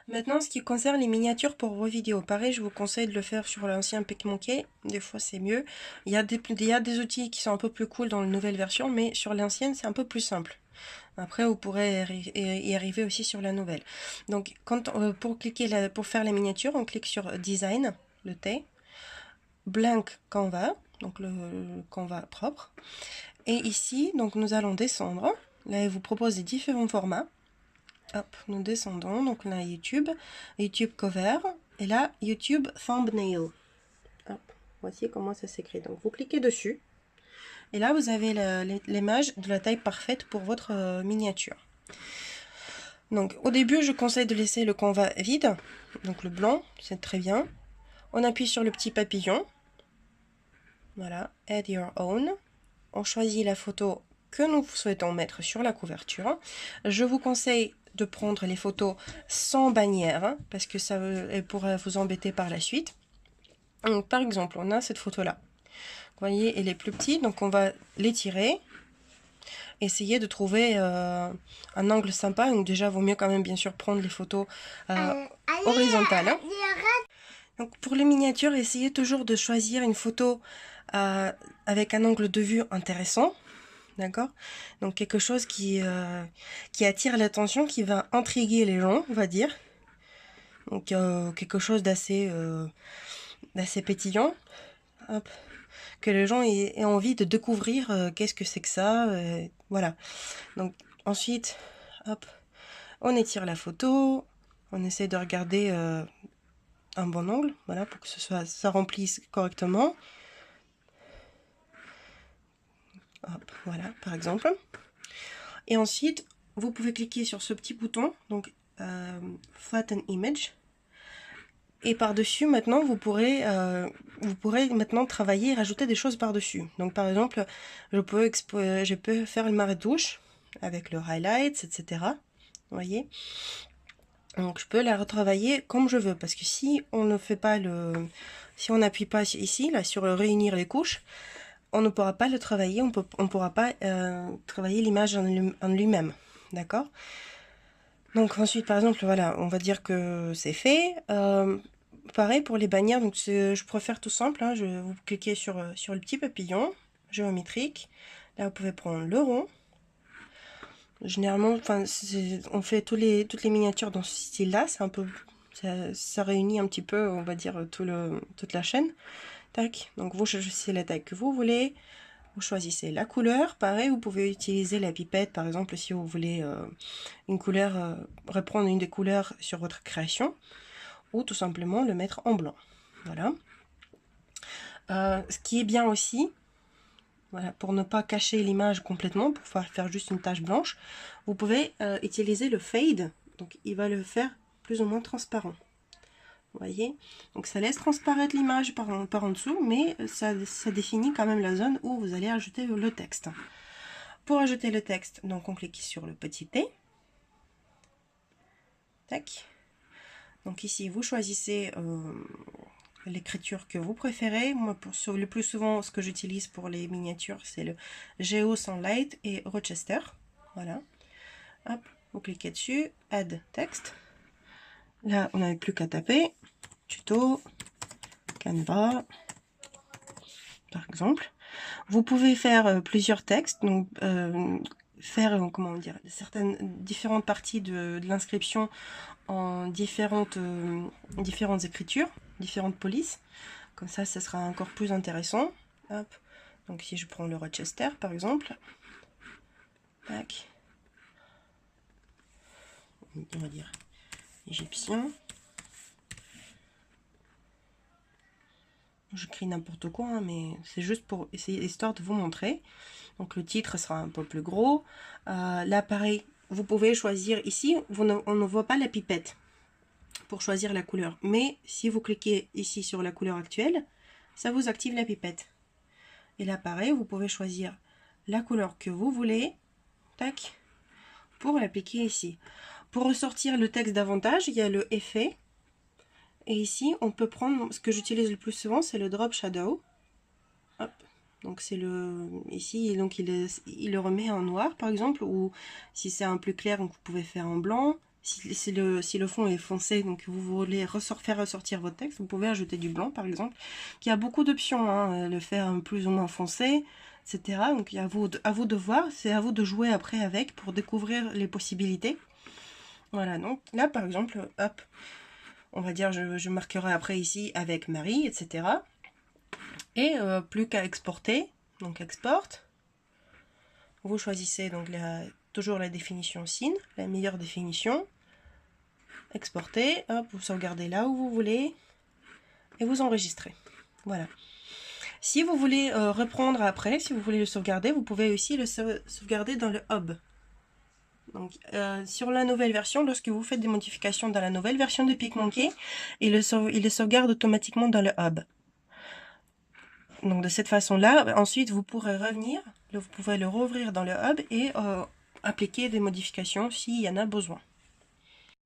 Maintenant, ce qui concerne les miniatures pour vos vidéos, pareil, je vous conseille de le faire sur l'ancien PicMonkey. Des fois, c'est mieux. Il y a des outils qui sont un peu plus cool dans la nouvelle version, mais sur l'ancienne, c'est un peu plus simple. Après, vous pourrez y arriver aussi sur la nouvelle. Donc, pour faire la miniature, on clique sur Design, le T, Blank Canva, donc le Canva propre. Et ici, donc nous allons descendre. Là, il vous propose des différents formats. Hop, nous descendons. Donc on a YouTube, YouTube Cover, et là, YouTube Thumbnail. Hop, voici comment ça s'écrit. Donc vous cliquez dessus. Et là, vous avez l'image de la taille parfaite pour votre miniature. Donc au début, je conseille de laisser le Canva vide. Donc le blanc, c'est très bien. On appuie sur le petit papillon. Voilà, Add Your Own. On choisit la photo que nous souhaitons mettre sur la couverture. Je vous conseille de prendre les photos sans bannière, hein, parce que elle pourrait vous embêter par la suite. Donc, par exemple, on a cette photo-là. Vous voyez, elle est plus petite, donc on va l'étirer. Essayer de trouver un angle sympa. Donc déjà, vaut mieux quand même bien sûr prendre les photos horizontales. Hein. Donc pour les miniatures, essayez toujours de choisir une photo avec un angle de vue intéressant. D'accord? Donc quelque chose qui attire l'attention, qui va intriguer les gens, on va dire. Donc quelque chose d'assez pétillant. Hop. Que les gens aient envie de découvrir qu'est-ce que c'est que ça. Voilà. Donc ensuite, hop, on étire la photo. On essaie de regarder un bon angle, voilà, pour que ça remplisse correctement. Hop, voilà, par exemple. Et ensuite, vous pouvez cliquer sur ce petit bouton, donc Flatten Image. Et par-dessus, maintenant, vous pourrez maintenant travailler et rajouter des choses par-dessus. Donc, par exemple, je peux faire ma retouche avec le highlights, etc. Vous voyez? Donc, je peux la retravailler comme je veux. Parce que si on ne fait pas si on n'appuie pas ici, là, sur réunir les couches, on ne pourra pas le travailler, on ne pourra pas travailler l'image en lui-même. D'accord? Donc ensuite, par exemple, voilà, on va dire que c'est fait. Pareil pour les bannières, donc je préfère tout simple. Hein, vous cliquez sur le petit papillon géométrique. Là, vous pouvez prendre le rond. Généralement, on fait toutes les miniatures dans ce style-là. C'est un peu, ça réunit un petit peu, on va dire, toute la chaîne. Tac. Donc vous choisissez la taille que vous voulez. Vous choisissez la couleur. Pareil, vous pouvez utiliser la pipette, par exemple, si vous voulez une couleur, reprendre une des couleurs sur votre création, ou tout simplement le mettre en blanc. Voilà. Ce qui est bien aussi, voilà, pour ne pas cacher l'image complètement, pour pouvoir faire juste une tache blanche, vous pouvez utiliser le fade. Donc il va le faire plus ou moins transparent. Vous voyez, donc ça laisse transparaître l'image par en dessous, mais ça définit quand même la zone où vous allez ajouter le texte. Pour ajouter le texte, donc on clique sur le petit T. Tac. Donc ici, vous choisissez l'écriture que vous préférez. Moi, le plus souvent, ce que j'utilise pour les miniatures, c'est le Geo Sunlight et Rochester. Voilà. Hop, vous cliquez dessus, Add Text. Là, on n'avait plus qu'à taper. Tuto, Canva, par exemple. Vous pouvez faire plusieurs textes, donc faire, comment dire, différentes parties de l'inscription en différentes écritures, différentes polices. Comme ça sera encore plus intéressant. Hop. Donc si je prends le Rochester, par exemple. Tac. On va dire égyptien. J'écris n'importe quoi, hein, mais c'est juste pour essayer, histoire de vous montrer. Donc le titre sera un peu plus gros. Là, pareil, vous pouvez choisir ici, on ne voit pas la pipette pour choisir la couleur. Mais si vous cliquez ici sur la couleur actuelle, ça vous active la pipette. Et là, pareil, vous pouvez choisir la couleur que vous voulez. Tac. Pour l'appliquer ici. Pour ressortir le texte davantage, il y a le effet. Et ici, on peut prendre, ce que j'utilise le plus souvent, c'est le drop shadow. Hop. Donc c'est ici, donc il le remet en noir par exemple, ou si c'est un plus clair, donc vous pouvez faire en blanc. Si le fond est foncé, donc vous voulez faire ressortir votre texte, vous pouvez ajouter du blanc par exemple, qui a beaucoup d'options, hein, le faire plus ou moins foncé, etc. Donc à vous de voir, c'est à vous de jouer après avec pour découvrir les possibilités. Voilà, donc là par exemple, hop, on va dire je marquerai après ici avec Marie, etc. Et plus qu'à exporter, donc export. Vous choisissez donc toujours la définition SIN, la meilleure définition. Exporter, hop, vous sauvegardez là où vous voulez et vous enregistrez. Voilà. Si vous voulez reprendre après, si vous voulez le sauvegarder, vous pouvez aussi le sauvegarder dans le hub. Donc, sur la nouvelle version, lorsque vous faites des modifications dans la nouvelle version de PicMonkey, il le sauvegarde automatiquement dans le hub. Donc de cette façon-là, ensuite vous pourrez revenir, vous pouvez le rouvrir dans le hub et appliquer des modifications s'il y en a besoin.